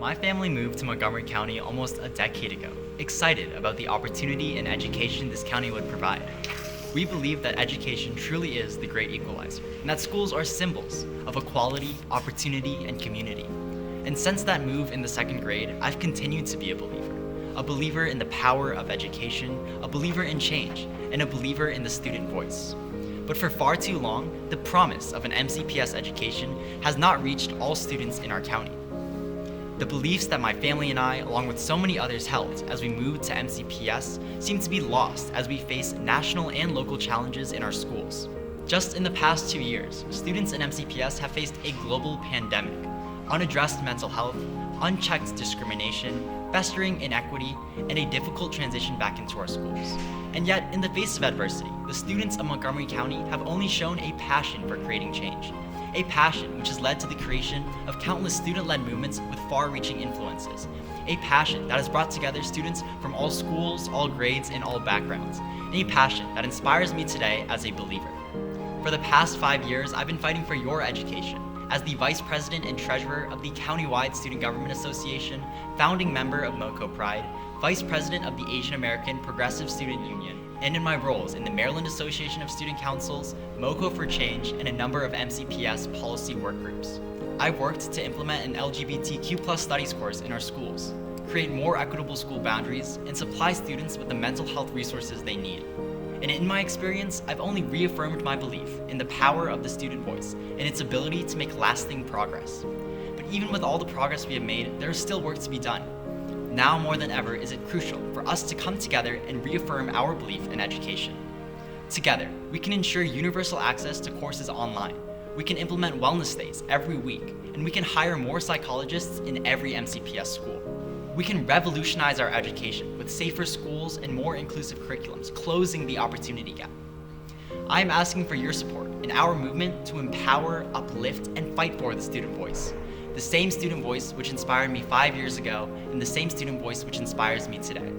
My family moved to Montgomery County almost a decade ago, excited about the opportunity and education this county would provide. We believe that education truly is the great equalizer, and that schools are symbols of equality, opportunity, and community. And since that move in the second grade, I've continued to be a believer in the power of education, a believer in change, and a believer in the student voice. But for far too long, the promise of an MCPS education has not reached all students in our county. The beliefs that my family and I, along with so many others, held as we moved to MCPS seem to be lost as we face national and local challenges in our schools. Just in the past 2 years, students in MCPS have faced a global pandemic, unaddressed mental health, unchecked discrimination, festering inequity, and a difficult transition back into our schools. And yet, in the face of adversity, the students of Montgomery County have only shown a passion for creating change. A passion which has led to the creation of countless student-led movements with far-reaching influences. A passion that has brought together students from all schools, all grades, and all backgrounds. And a passion that inspires me today as a believer. For the past 5 years, I've been fighting for your education as the Vice President and Treasurer of the Countywide Student Government Association, founding member of MoCo Pride, Vice President of the Asian American Progressive Student Union, and in my roles in the Maryland Association of Student Councils, MoCo for Change, and a number of MCPS policy work groups. I've worked to implement an LGBTQ+ studies course in our schools, create more equitable school boundaries, and supply students with the mental health resources they need. And in my experience, I've only reaffirmed my belief in the power of the student voice and its ability to make lasting progress. But even with all the progress we have made, there is still work to be done. Now more than ever is it crucial for us to come together and reaffirm our belief in education. Together, we can ensure universal access to courses online. We can implement wellness days every week, and we can hire more psychologists in every MCPS school. We can revolutionize our education with safer schools and more inclusive curriculums, closing the opportunity gap. I am asking for your support in our movement to empower, uplift, and fight for the student voice. The same student voice which inspired me 5 years ago, and the same student voice which inspires me today.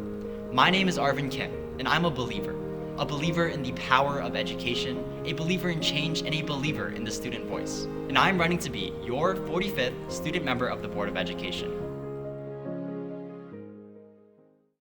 My name is Arvin Kim, and I'm a believer in the power of education, a believer in change, and a believer in the student voice. And I'm running to be your 45th student member of the Board of Education.